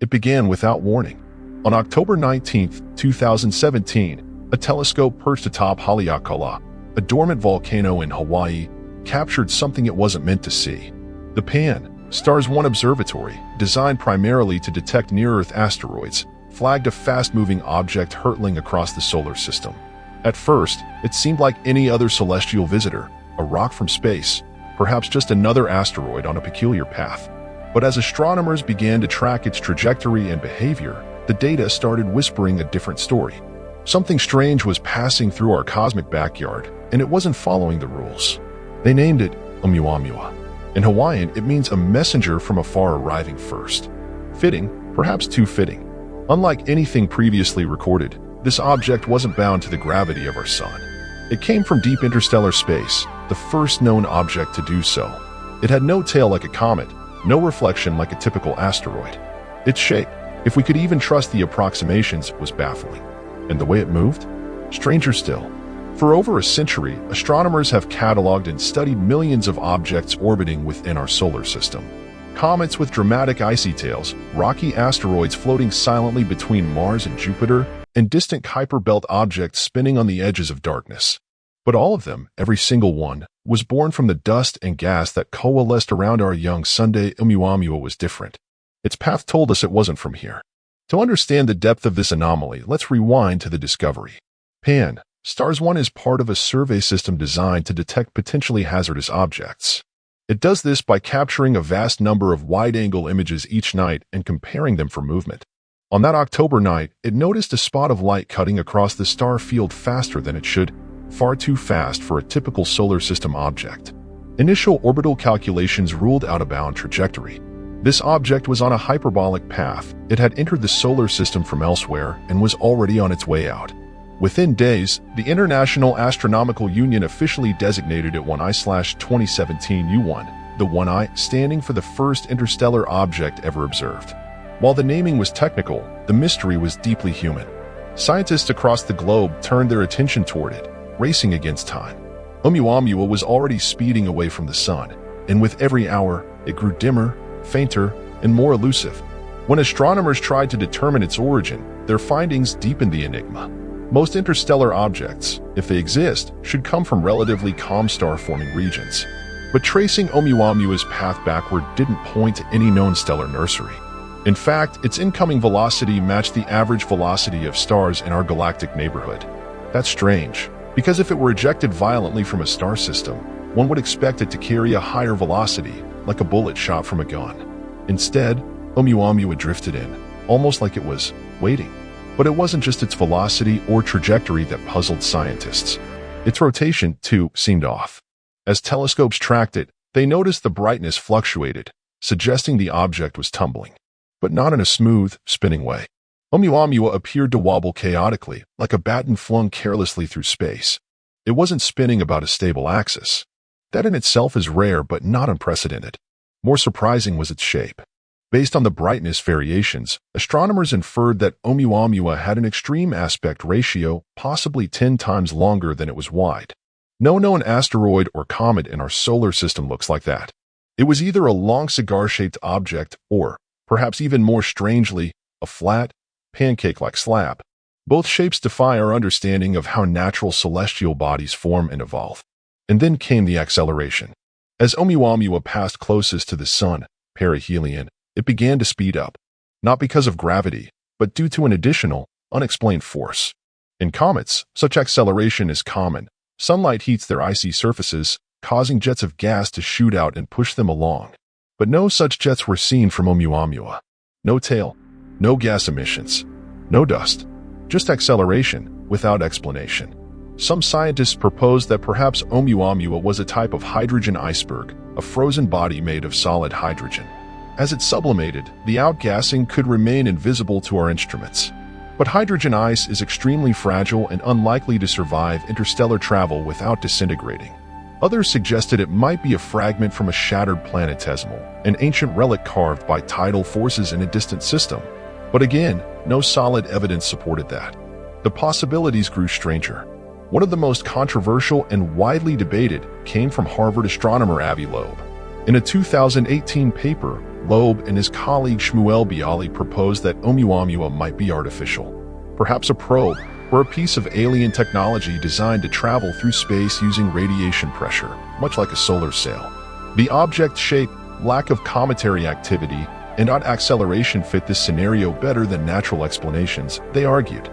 it began without warning. On October 19, 2017, a telescope perched atop Haleakala, a dormant volcano in Hawaii, captured something it wasn't meant to see. The Pan-STARRS 1 observatory, designed primarily to detect near-Earth asteroids, flagged a fast-moving object hurtling across the solar system. At first, it seemed like any other celestial visitor, a rock from space, perhaps just another asteroid on a peculiar path. But as astronomers began to track its trajectory and behavior, the data started whispering a different story. Something strange was passing through our cosmic backyard, and it wasn't following the rules. They named it Oumuamua. In Hawaiian, it means a messenger from afar arriving first. Fitting, perhaps too fitting. Unlike anything previously recorded, this object wasn't bound to the gravity of our sun. It came from deep interstellar space, the first known object to do so. It had no tail like a comet, no reflection like a typical asteroid. Its shape, if we could even trust the approximations, was baffling. And the way it moved? Stranger still. For over a century, astronomers have cataloged and studied millions of objects orbiting within our solar system. Comets with dramatic icy tails, rocky asteroids floating silently between Mars and Jupiter, and distant Kuiper Belt objects spinning on the edges of darkness. But all of them, every single one, was born from the dust and gas that coalesced around our young Sunday. Oumuamua was different. Its path told us it wasn't from here. To understand the depth of this anomaly, let's rewind to the discovery. Pan-STARRS 1 is part of a survey system designed to detect potentially hazardous objects. It does this by capturing a vast number of wide-angle images each night and comparing them for movement. On that October night, it noticed a spot of light cutting across the star field faster than it should, far too fast for a typical solar system object. Initial orbital calculations ruled out a bound trajectory. This object was on a hyperbolic path. It had entered the solar system from elsewhere and was already on its way out. Within days, the International Astronomical Union officially designated it 1I/2017 U1, the 1I standing for the first interstellar object ever observed. While the naming was technical, the mystery was deeply human. Scientists across the globe turned their attention toward it, racing against time. Oumuamua was already speeding away from the sun, and with every hour, it grew dimmer, fainter, and more elusive. When astronomers tried to determine its origin, their findings deepened the enigma. Most interstellar objects, if they exist, should come from relatively calm star-forming regions. But tracing Oumuamua's path backward didn't point to any known stellar nursery. In fact, its incoming velocity matched the average velocity of stars in our galactic neighborhood. That's strange, because if it were ejected violently from a star system, one would expect it to carry a higher velocity, like a bullet shot from a gun. Instead, Oumuamua drifted in, almost like it was waiting. But it wasn't just its velocity or trajectory that puzzled scientists. Its rotation, too, seemed off. As telescopes tracked it, they noticed the brightness fluctuated, suggesting the object was tumbling. But not in a smooth, spinning way. Oumuamua appeared to wobble chaotically, like a baton flung carelessly through space. It wasn't spinning about a stable axis. That in itself is rare but not unprecedented. More surprising was its shape. Based on the brightness variations, astronomers inferred that Oumuamua had an extreme aspect ratio, possibly 10 times longer than it was wide. No known asteroid or comet in our solar system looks like that. It was either a long cigar-shaped object or, perhaps even more strangely, a flat, pancake-like slab. Both shapes defy our understanding of how natural celestial bodies form and evolve. And then came the acceleration. As Oumuamua passed closest to the sun, perihelion, it began to speed up, not because of gravity, but due to an additional, unexplained force. In comets, such acceleration is common. Sunlight heats their icy surfaces, causing jets of gas to shoot out and push them along. But no such jets were seen from Oumuamua. No tail, no gas emissions, no dust, just acceleration without explanation. Some scientists proposed that perhaps Oumuamua was a type of hydrogen iceberg, a frozen body made of solid hydrogen. As it sublimated, the outgassing could remain invisible to our instruments. But hydrogen ice is extremely fragile and unlikely to survive interstellar travel without disintegrating. Others suggested it might be a fragment from a shattered planetesimal, an ancient relic carved by tidal forces in a distant system. But again, no solid evidence supported that. The possibilities grew stranger. One of the most controversial and widely debated came from Harvard astronomer Avi Loeb. In a 2018 paper, Loeb and his colleague Shmuel Bialy proposed that Oumuamua might be artificial, perhaps a probe or a piece of alien technology designed to travel through space using radiation pressure, much like a solar sail. The object's shape, lack of cometary activity, and odd acceleration fit this scenario better than natural explanations, they argued.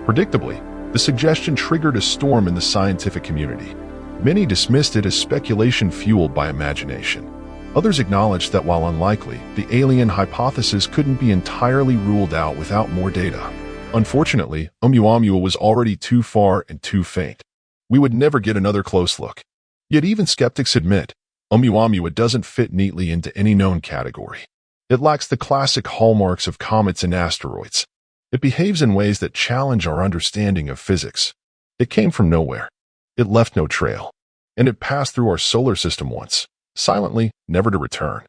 Predictably, the suggestion triggered a storm in the scientific community. Many dismissed it as speculation fueled by imagination. Others acknowledged that while unlikely, the alien hypothesis couldn't be entirely ruled out without more data. Unfortunately, Oumuamua was already too far and too faint. We would never get another close look. Yet even skeptics admit, Oumuamua doesn't fit neatly into any known category. It lacks the classic hallmarks of comets and asteroids. It behaves in ways that challenge our understanding of physics. It came from nowhere. It left no trail. And it passed through our solar system once, silently, never to return.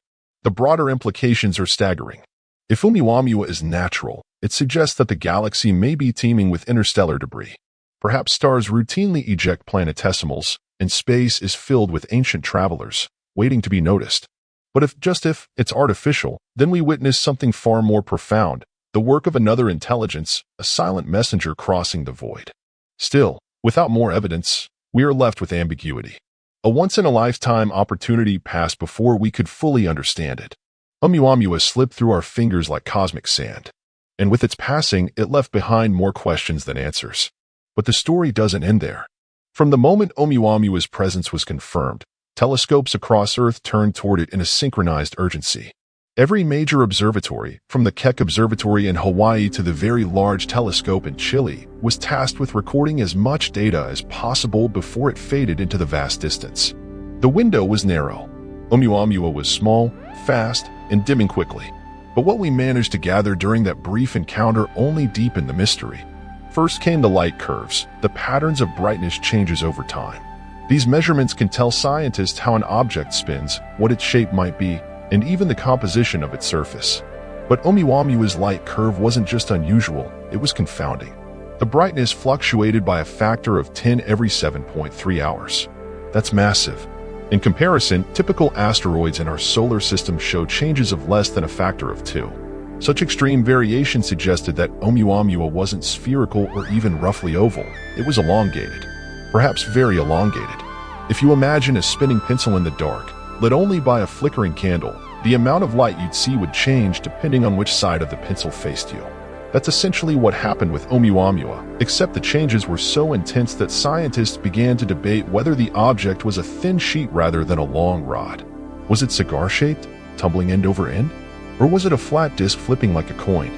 The broader implications are staggering. If Oumuamua is natural, it suggests that the galaxy may be teeming with interstellar debris. Perhaps stars routinely eject planetesimals, and space is filled with ancient travelers, waiting to be noticed. But if it's artificial, then we witness something far more profound, the work of another intelligence, a silent messenger crossing the void. Still, without more evidence, we are left with ambiguity. A once-in-a-lifetime opportunity passed before we could fully understand it. Oumuamua slipped through our fingers like cosmic sand. And with its passing, it left behind more questions than answers. But the story doesn't end there. From the moment Oumuamua's presence was confirmed, telescopes across Earth turned toward it in a synchronized urgency. Every major observatory, from the Keck Observatory in Hawaii to the Very Large Telescope in Chile, was tasked with recording as much data as possible before it faded into the vast distance. The window was narrow. Oumuamua was small, fast, and dimming quickly. But what we managed to gather during that brief encounter only deepened the mystery. First came the light curves, the patterns of brightness changes over time. These measurements can tell scientists how an object spins, what its shape might be, and even the composition of its surface. But Oumuamua's light curve wasn't just unusual, it was confounding. The brightness fluctuated by a factor of 10 every 7.3 hours. That's massive. In comparison, typical asteroids in our solar system show changes of less than a factor of 2. Such extreme variation suggested that Oumuamua wasn't spherical or even roughly oval, it was elongated. Perhaps very elongated. If you imagine a spinning pencil in the dark, lit only by a flickering candle, the amount of light you'd see would change depending on which side of the pencil faced you. That's essentially what happened with Oumuamua, except the changes were so intense that scientists began to debate whether the object was a thin sheet rather than a long rod. Was it cigar-shaped, tumbling end over end? Or was it a flat disc flipping like a coin?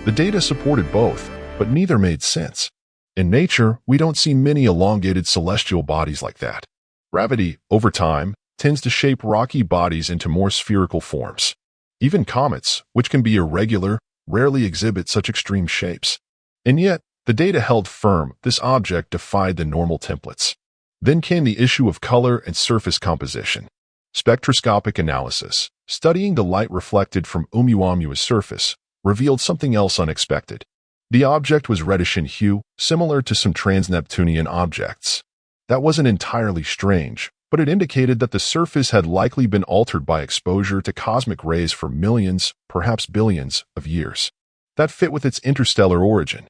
The data supported both, but neither made sense. In nature, we don't see many elongated celestial bodies like that. Gravity, over time, tends to shape rocky bodies into more spherical forms. Even comets, which can be irregular, rarely exhibit such extreme shapes. And yet, the data held firm, this object defied the normal templates. Then came the issue of color and surface composition. Spectroscopic analysis, studying the light reflected from Oumuamua's surface, revealed something else unexpected. The object was reddish in hue, similar to some trans-Neptunian objects. That wasn't entirely strange, but it indicated that the surface had likely been altered by exposure to cosmic rays for millions, perhaps billions, of years. That fit with its interstellar origin.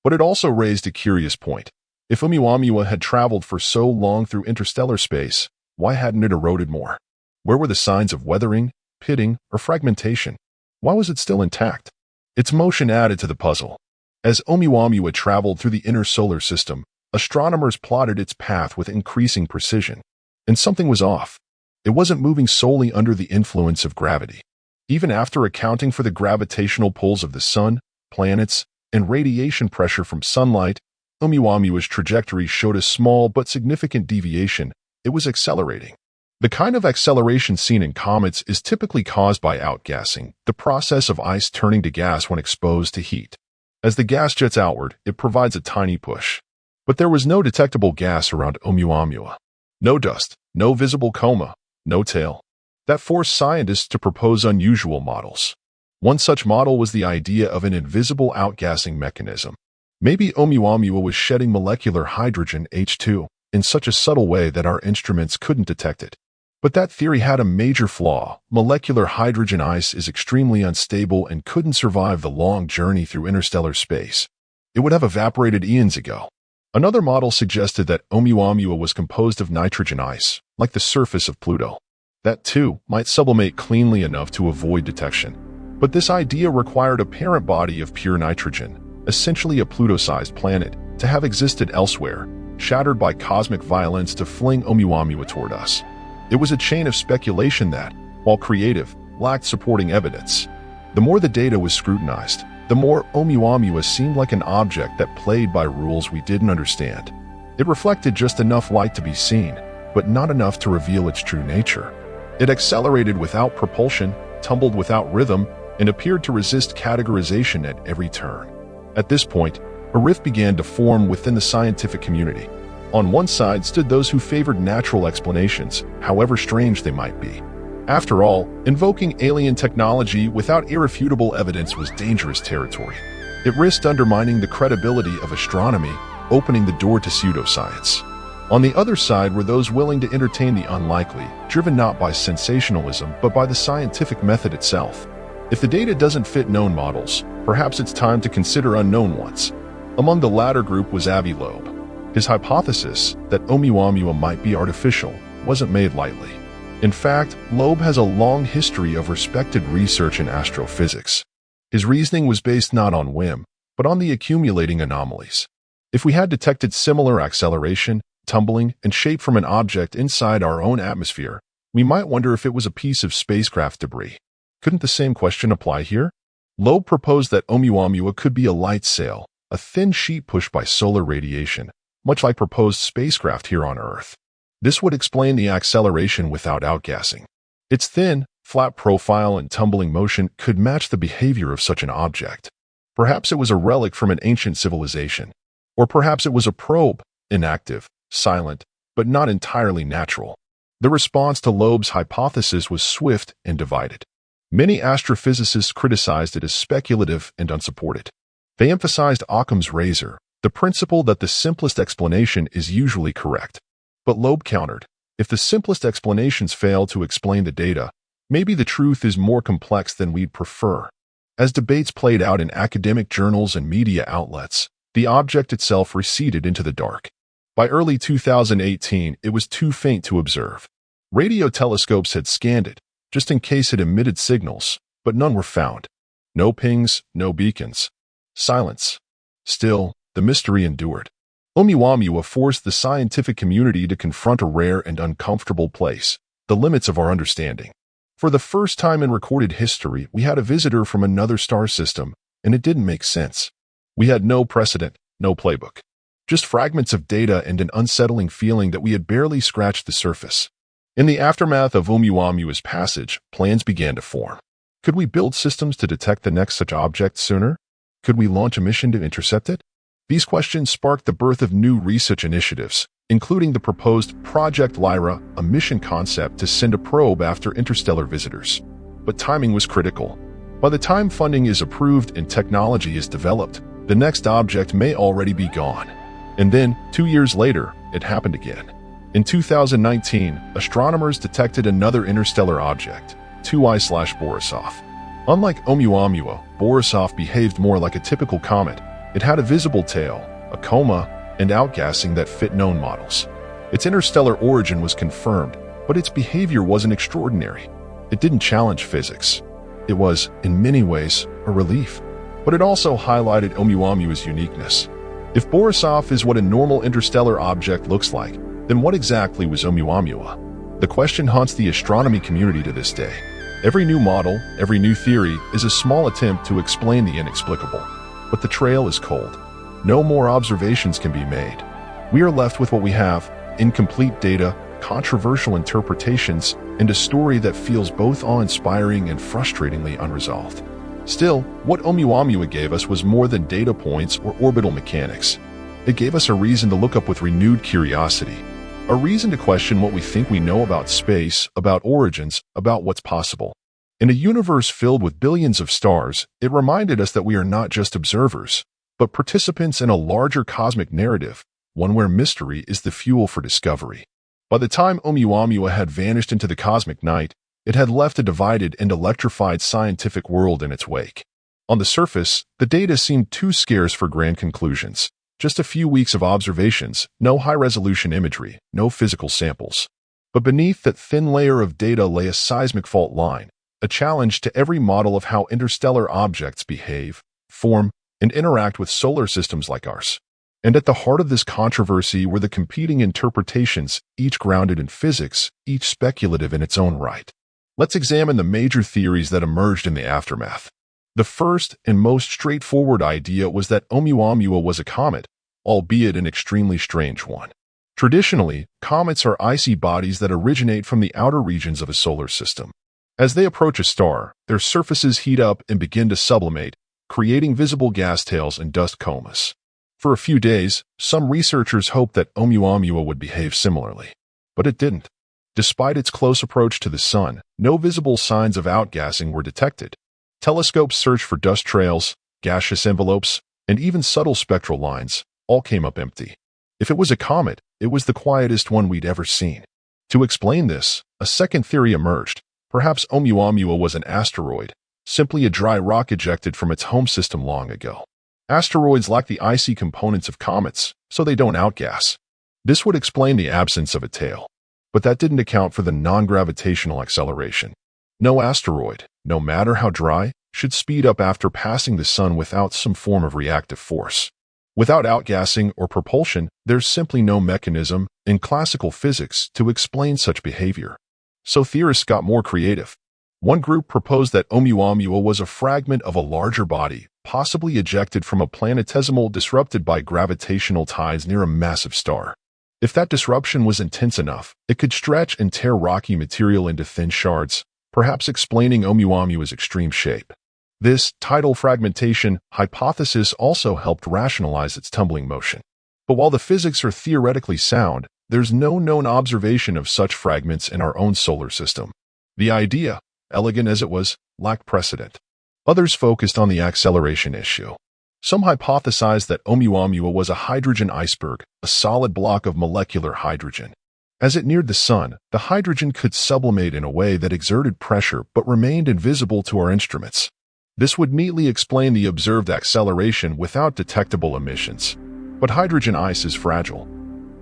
But it also raised a curious point. If Oumuamua had traveled for so long through interstellar space, why hadn't it eroded more? Where were the signs of weathering, pitting, or fragmentation? Why was it still intact? Its motion added to the puzzle. As Oumuamua traveled through the inner solar system, astronomers plotted its path with increasing precision. And something was off. It wasn't moving solely under the influence of gravity. Even after accounting for the gravitational pulls of the sun, planets, and radiation pressure from sunlight, Oumuamua's trajectory showed a small but significant deviation. It was accelerating. The kind of acceleration seen in comets is typically caused by outgassing, the process of ice turning to gas when exposed to heat. As the gas jets outward, it provides a tiny push. But there was no detectable gas around Oumuamua. No dust, no visible coma, no tail. That forced scientists to propose unusual models. One such model was the idea of an invisible outgassing mechanism. Maybe Oumuamua was shedding molecular hydrogen H2 in such a subtle way that our instruments couldn't detect it. But that theory had a major flaw. Molecular hydrogen ice is extremely unstable and couldn't survive the long journey through interstellar space. It would have evaporated eons ago. Another model suggested that Oumuamua was composed of nitrogen ice, like the surface of Pluto. That, too, might sublimate cleanly enough to avoid detection. But this idea required a parent body of pure nitrogen, essentially a Pluto-sized planet, to have existed elsewhere, shattered by cosmic violence to fling Oumuamua toward us. It was a chain of speculation that, while creative, lacked supporting evidence. The more the data was scrutinized, the more Oumuamua seemed like an object that played by rules we didn't understand. It reflected just enough light to be seen, but not enough to reveal its true nature. It accelerated without propulsion, tumbled without rhythm, and appeared to resist categorization at every turn. At this point, a rift began to form within the scientific community. On one side stood those who favored natural explanations, however strange they might be. After all, invoking alien technology without irrefutable evidence was dangerous territory. It risked undermining the credibility of astronomy, opening the door to pseudoscience. On the other side were those willing to entertain the unlikely, driven not by sensationalism but by the scientific method itself. If the data doesn't fit known models, perhaps it's time to consider unknown ones. Among the latter group was Avi Loeb. His hypothesis that Oumuamua might be artificial wasn't made lightly. In fact, Loeb has a long history of respected research in astrophysics. His reasoning was based not on whim, but on the accumulating anomalies. If we had detected similar acceleration, tumbling, and shape from an object inside our own atmosphere, we might wonder if it was a piece of spacecraft debris. Couldn't the same question apply here? Loeb proposed that Oumuamua could be a light sail, a thin sheet pushed by solar radiation, much like proposed spacecraft here on Earth. This would explain the acceleration without outgassing. Its thin, flat profile and tumbling motion could match the behavior of such an object. Perhaps it was a relic from an ancient civilization. Or perhaps it was a probe, inactive, silent, but not entirely natural. The response to Loeb's hypothesis was swift and divided. Many astrophysicists criticized it as speculative and unsupported. They emphasized Occam's razor, the principle that the simplest explanation is usually correct. But Loeb countered, if the simplest explanations fail to explain the data, maybe the truth is more complex than we'd prefer. As debates played out in academic journals and media outlets, the object itself receded into the dark. By early 2018, it was too faint to observe. Radio telescopes had scanned it, just in case it emitted signals, but none were found. No pings, no beacons. Silence. Still, the mystery endured. Oumuamua forced the scientific community to confront a rare and uncomfortable place, the limits of our understanding. For the first time in recorded history, we had a visitor from another star system, and it didn't make sense. We had no precedent, no playbook. Just fragments of data and an unsettling feeling that we had barely scratched the surface. In the aftermath of Oumuamua's passage, plans began to form. Could we build systems to detect the next such object sooner? Could we launch a mission to intercept it? These questions sparked the birth of new research initiatives, including the proposed Project Lyra, a mission concept to send a probe after interstellar visitors. But timing was critical. By the time funding is approved and technology is developed, the next object may already be gone. And then, 2 years later, it happened again. In 2019, astronomers detected another interstellar object, 2I/Borisov. Unlike Oumuamua, Borisov behaved more like a typical comet. It had a visible tail, a coma, and outgassing that fit known models. Its interstellar origin was confirmed, but its behavior wasn't extraordinary. It didn't challenge physics. It was, in many ways, a relief. But it also highlighted Oumuamua's uniqueness. If Borisov is what a normal interstellar object looks like, then what exactly was Oumuamua? The question haunts the astronomy community to this day. Every new model, every new theory is a small attempt to explain the inexplicable. But the trail is cold. No more observations can be made. We are left with what we have: incomplete data, controversial interpretations, and a story that feels both awe-inspiring and frustratingly unresolved. Still, what Oumuamua gave us was more than data points or orbital mechanics. It gave us a reason to look up with renewed curiosity, a reason to question what we think we know about space, about origins, about what's possible. In a universe filled with billions of stars, it reminded us that we are not just observers, but participants in a larger cosmic narrative, one where mystery is the fuel for discovery. By the time Oumuamua had vanished into the cosmic night, it had left a divided and electrified scientific world in its wake. On the surface, the data seemed too scarce for grand conclusions. Just a few weeks of observations, no high-resolution imagery, no physical samples. But beneath that thin layer of data lay a seismic fault line, a challenge to every model of how interstellar objects behave, form, and interact with solar systems like ours. And at the heart of this controversy were the competing interpretations, each grounded in physics, each speculative in its own right. Let's examine the major theories that emerged in the aftermath. The first and most straightforward idea was that Oumuamua was a comet, albeit an extremely strange one. Traditionally, comets are icy bodies that originate from the outer regions of a solar system. As they approach a star, their surfaces heat up and begin to sublimate, creating visible gas tails and dust comas. For a few days, some researchers hoped that Oumuamua would behave similarly. But it didn't. Despite its close approach to the Sun, no visible signs of outgassing were detected. Telescopes searched for dust trails, gaseous envelopes, and even subtle spectral lines, all came up empty. If it was a comet, it was the quietest one we'd ever seen. To explain this, a second theory emerged. Perhaps Oumuamua was an asteroid, simply a dry rock ejected from its home system long ago. Asteroids lack the icy components of comets, so they don't outgas. This would explain the absence of a tail. But that didn't account for the non-gravitational acceleration. No asteroid, no matter how dry, should speed up after passing the Sun without some form of reactive force. Without outgassing or propulsion, there's simply no mechanism, in classical physics, to explain such behavior. So theorists got more creative. One group proposed that Oumuamua was a fragment of a larger body, possibly ejected from a planetesimal disrupted by gravitational tides near a massive star. If that disruption was intense enough, it could stretch and tear rocky material into thin shards, perhaps explaining Oumuamua's extreme shape. This tidal fragmentation hypothesis also helped rationalize its tumbling motion. But while the physics are theoretically sound, there's no known observation of such fragments in our own solar system. The idea, elegant as it was, lacked precedent. Others focused on the acceleration issue. Some hypothesized that Oumuamua was a hydrogen iceberg, a solid block of molecular hydrogen. As it neared the Sun, the hydrogen could sublimate in a way that exerted pressure but remained invisible to our instruments. This would neatly explain the observed acceleration without detectable emissions. But hydrogen ice is fragile.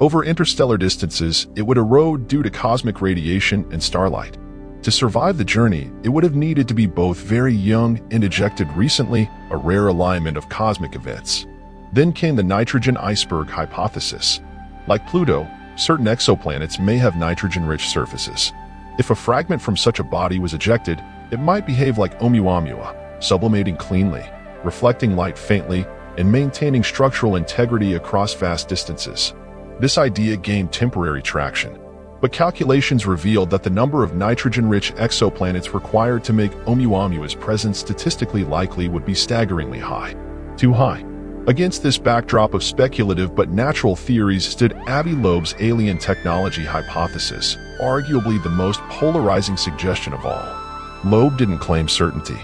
Over interstellar distances, it would erode due to cosmic radiation and starlight. To survive the journey, it would have needed to be both very young and ejected recently, a rare alignment of cosmic events. Then came the nitrogen iceberg hypothesis. Like Pluto, certain exoplanets may have nitrogen-rich surfaces. If a fragment from such a body was ejected, it might behave like Oumuamua, sublimating cleanly, reflecting light faintly, and maintaining structural integrity across vast distances. This idea gained temporary traction. But calculations revealed that the number of nitrogen-rich exoplanets required to make Oumuamua's presence statistically likely would be staggeringly high. Too high. Against this backdrop of speculative but natural theories stood Avi Loeb's alien technology hypothesis, arguably the most polarizing suggestion of all. Loeb didn't claim certainty.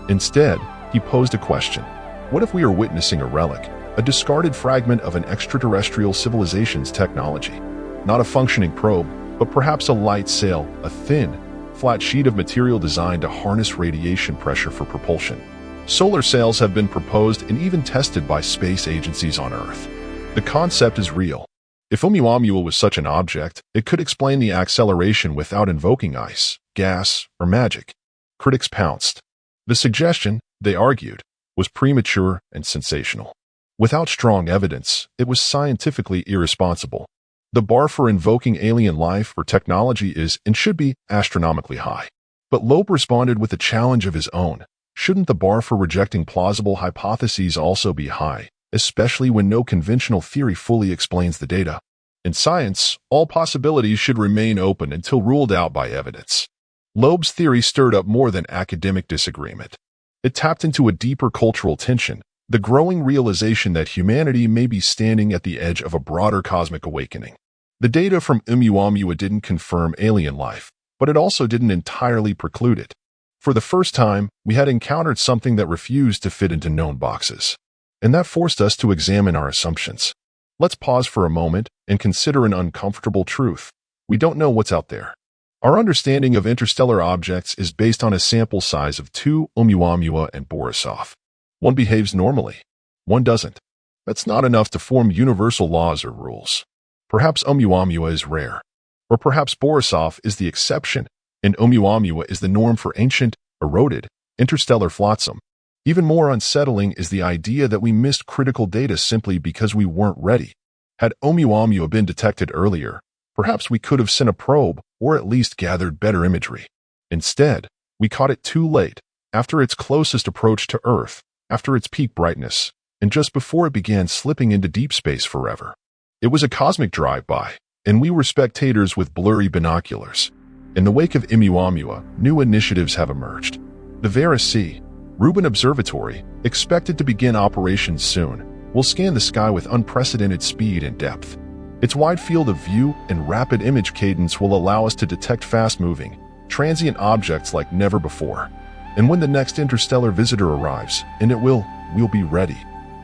Instead, he posed a question. What if we are witnessing a relic, a discarded fragment of an extraterrestrial civilization's technology? Not a functioning probe, but perhaps a light sail, a thin, flat sheet of material designed to harness radiation pressure for propulsion. Solar sails have been proposed and even tested by space agencies on Earth. The concept is real. If Oumuamua was such an object, it could explain the acceleration without invoking ice, gas, or magic. Critics pounced. The suggestion, they argued, was premature and sensational. Without strong evidence, it was scientifically irresponsible. The bar for invoking alien life or technology is and should be astronomically high. But Loeb responded with a challenge of his own. Shouldn't the bar for rejecting plausible hypotheses also be high, especially when no conventional theory fully explains the data? In science, all possibilities should remain open until ruled out by evidence. Loeb's theory stirred up more than academic disagreement. It tapped into a deeper cultural tension, the growing realization that humanity may be standing at the edge of a broader cosmic awakening. The data from Oumuamua didn't confirm alien life, but it also didn't entirely preclude it. For the first time, we had encountered something that refused to fit into known boxes. And that forced us to examine our assumptions. Let's pause for a moment and consider an uncomfortable truth. We don't know what's out there. Our understanding of interstellar objects is based on a sample size of 2, Oumuamua and Borisov. One behaves normally. One doesn't. That's not enough to form universal laws or rules. Perhaps Oumuamua is rare. Or perhaps Borisov is the exception, and Oumuamua is the norm for ancient, eroded, interstellar flotsam. Even more unsettling is the idea that we missed critical data simply because we weren't ready. Had Oumuamua been detected earlier, perhaps we could have sent a probe or at least gathered better imagery. Instead, we caught it too late, after its closest approach to Earth, after its peak brightness, and just before it began slipping into deep space forever. It was a cosmic drive-by, and we were spectators with blurry binoculars. In the wake of Oumuamua, new initiatives have emerged. The Vera C. Rubin Observatory, expected to begin operations soon, will scan the sky with unprecedented speed and depth. Its wide field of view and rapid image cadence will allow us to detect fast-moving, transient objects like never before. And when the next interstellar visitor arrives, and it will, we'll be ready.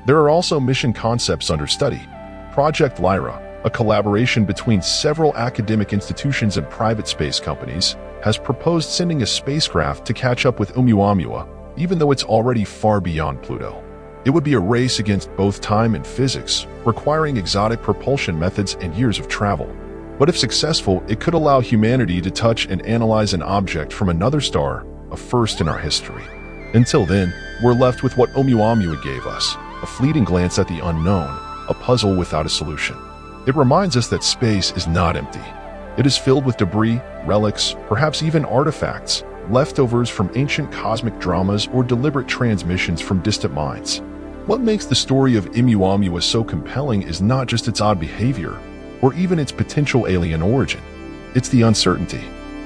There are also mission concepts under study. Project Lyra, a collaboration between several academic institutions and private space companies, has proposed sending a spacecraft to catch up with Oumuamua, even though it's already far beyond Pluto. It would be a race against both time and physics, requiring exotic propulsion methods and years of travel. But if successful, it could allow humanity to touch and analyze an object from another star, a first in our history. Until then, we're left with what Oumuamua gave us, a fleeting glance at the unknown, a puzzle without a solution. It reminds us that space is not empty. It is filled with debris, relics, perhaps even artifacts, leftovers from ancient cosmic dramas or deliberate transmissions from distant minds. What makes the story of Oumuamua so compelling is not just its odd behavior, or even its potential alien origin. It's the uncertainty.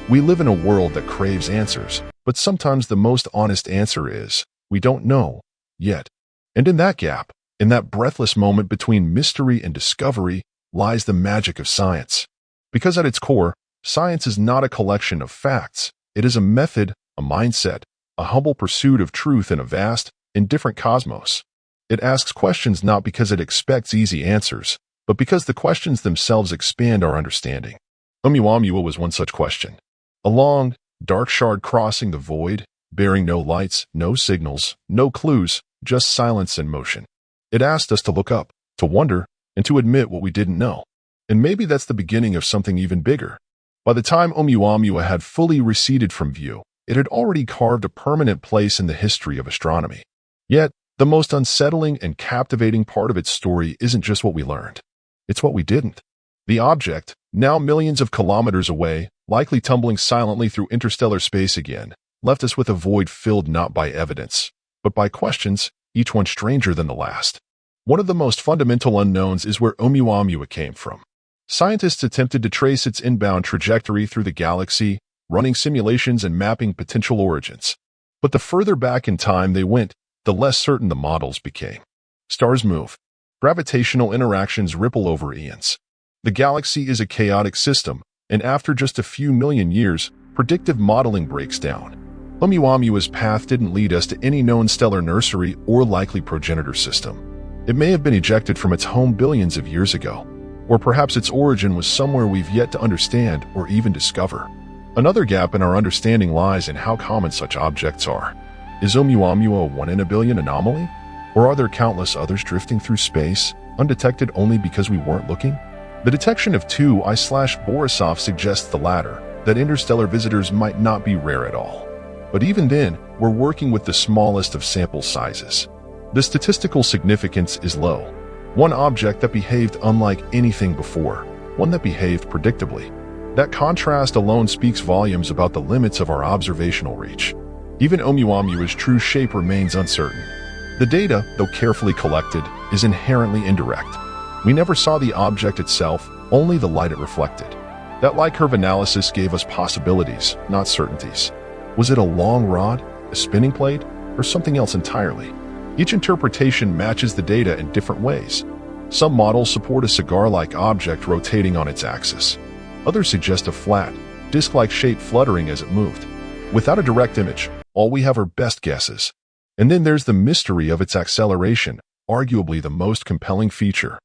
We live in a world that craves answers, but sometimes the most honest answer is, we don't know, yet. And in that gap, in that breathless moment between mystery and discovery, lies the magic of science. Because at its core, science is not a collection of facts. It is a method, a mindset, a humble pursuit of truth in a vast, indifferent cosmos. It asks questions not because it expects easy answers, but because the questions themselves expand our understanding. Oumuamua was one such question. A long, dark shard crossing the void, bearing no lights, no signals, no clues, just silence and motion. It asked us to look up, to wonder, and to admit what we didn't know. And maybe that's the beginning of something even bigger. By the time Oumuamua had fully receded from view, it had already carved a permanent place in the history of astronomy. Yet, the most unsettling and captivating part of its story isn't just what we learned. It's what we didn't. The object, now millions of kilometers away, likely tumbling silently through interstellar space again, left us with a void filled not by evidence, but by questions, each one stranger than the last. One of the most fundamental unknowns is where Oumuamua came from. Scientists attempted to trace its inbound trajectory through the galaxy, running simulations and mapping potential origins. But the further back in time they went, the less certain the models became. Stars move. Gravitational interactions ripple over eons. The galaxy is a chaotic system, and after just a few million years, predictive modeling breaks down. Oumuamua's path didn't lead us to any known stellar nursery or likely progenitor system. It may have been ejected from its home billions of years ago, or perhaps its origin was somewhere we've yet to understand or even discover. Another gap in our understanding lies in how common such objects are. Is Oumuamua a 1 in a billion anomaly? Or are there countless others drifting through space, undetected only because we weren't looking? The detection of 2I/Borisov suggests the latter, that interstellar visitors might not be rare at all. But even then, we're working with the smallest of sample sizes. The statistical significance is low. One object that behaved unlike anything before, one that behaved predictably. That contrast alone speaks volumes about the limits of our observational reach. Even Oumuamua's true shape remains uncertain. The data, though carefully collected, is inherently indirect. We never saw the object itself, only the light it reflected. That light curve analysis gave us possibilities, not certainties. Was it a long rod, a spinning plate, or something else entirely? Each interpretation matches the data in different ways. Some models support a cigar-like object rotating on its axis. Others suggest a flat, disc-like shape fluttering as it moved. Without a direct image, all we have are best guesses. And then there's the mystery of its acceleration, arguably the most compelling feature.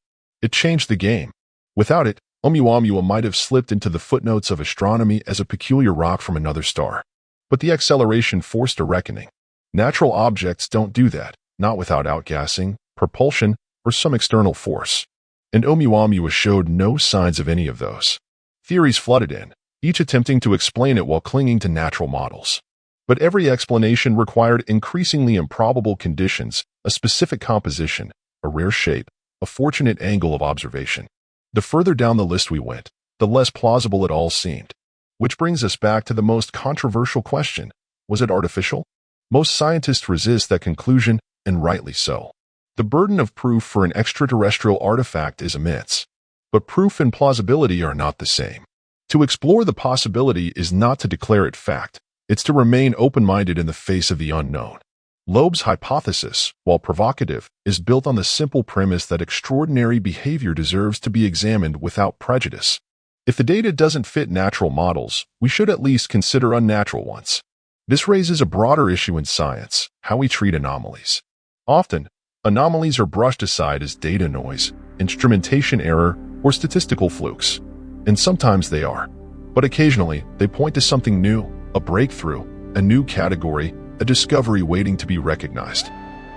It changed the game. Without it, Oumuamua might have slipped into the footnotes of astronomy as a peculiar rock from another star. But the acceleration forced a reckoning. Natural objects don't do that, not without outgassing, propulsion, or some external force. And Oumuamua showed no signs of any of those. Theories flooded in, each attempting to explain it while clinging to natural models. But every explanation required increasingly improbable conditions, a specific composition, a rare shape, a fortunate angle of observation. The further down the list we went, the less plausible it all seemed. Which brings us back to the most controversial question. Was it artificial? Most scientists resist that conclusion, and rightly so. The burden of proof for an extraterrestrial artifact is immense. But proof and plausibility are not the same. To explore the possibility is not to declare it fact. It's to remain open-minded in the face of the unknown. Loeb's hypothesis, while provocative, is built on the simple premise that extraordinary behavior deserves to be examined without prejudice. If the data doesn't fit natural models, we should at least consider unnatural ones. This raises a broader issue in science, how we treat anomalies. Often, anomalies are brushed aside as data noise, instrumentation error, or statistical flukes. And sometimes they are. But occasionally, they point to something new, a breakthrough, a new category, a discovery waiting to be recognized.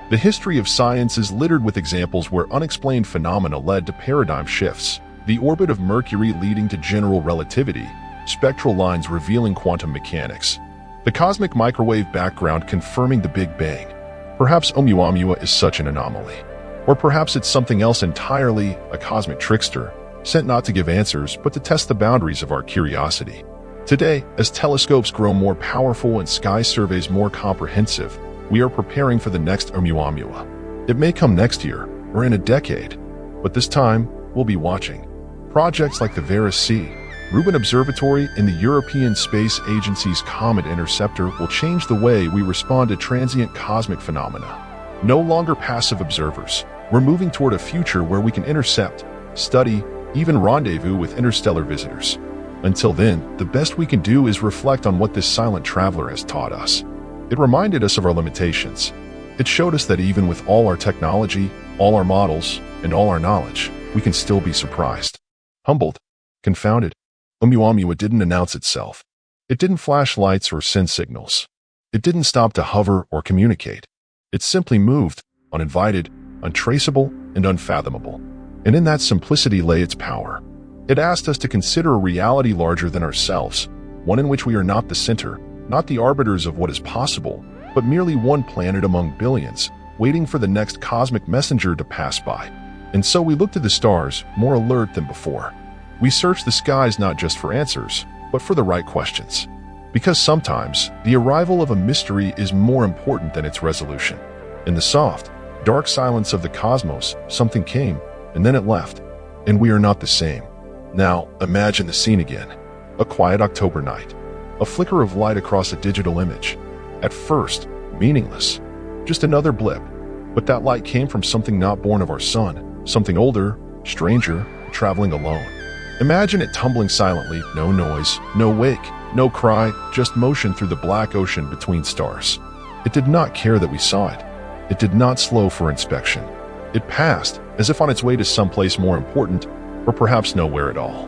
The history of science is littered with examples where unexplained phenomena led to paradigm shifts. The orbit of Mercury leading to general relativity, spectral lines revealing quantum mechanics, the cosmic microwave background confirming the Big Bang. Perhaps Oumuamua is such an anomaly. Or perhaps it's something else entirely, a cosmic trickster, sent not to give answers but to test the boundaries of our curiosity. Today, as telescopes grow more powerful and sky surveys more comprehensive, we are preparing for the next Oumuamua. It may come next year, or in a decade, but this time, we'll be watching. Projects like the Vera C. Rubin Observatory and the European Space Agency's Comet Interceptor will change the way we respond to transient cosmic phenomena. No longer passive observers, we're moving toward a future where we can intercept, study, even rendezvous with interstellar visitors. Until then, the best we can do is reflect on what this silent traveler has taught us. It reminded us of our limitations. It showed us that even with all our technology, all our models, and all our knowledge, we can still be surprised. Humbled. Confounded. Oumuamua didn't announce itself. It didn't flash lights or send signals. It didn't stop to hover or communicate. It simply moved, uninvited, untraceable, and unfathomable. And in that simplicity lay its power. It asked us to consider a reality larger than ourselves, one in which we are not the center, not the arbiters of what is possible, but merely one planet among billions, waiting for the next cosmic messenger to pass by. And so we look to the stars, more alert than before. We search the skies not just for answers, but for the right questions. Because sometimes, the arrival of a mystery is more important than its resolution. In the soft, dark silence of the cosmos, something came, and then it left. And we are not the same. Now, imagine the scene again. A quiet October night. A flicker of light across a digital image. At first, meaningless. Just another blip. But that light came from something not born of our sun. Something older, stranger, traveling alone. Imagine it tumbling silently, no noise, no wake, no cry, just motion through the black ocean between stars. It did not care that we saw it. It did not slow for inspection. It passed, as if on its way to someplace more important, or perhaps nowhere at all.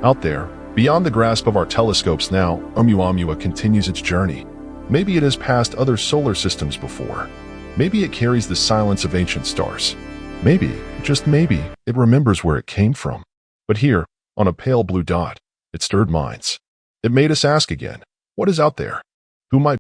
Out there, beyond the grasp of our telescopes now, Oumuamua continues its journey. Maybe it has passed other solar systems before. Maybe it carries the silence of ancient stars. Maybe, just maybe, it remembers where it came from. But here, on a pale blue dot, it stirred minds. It made us ask again, what is out there? Who might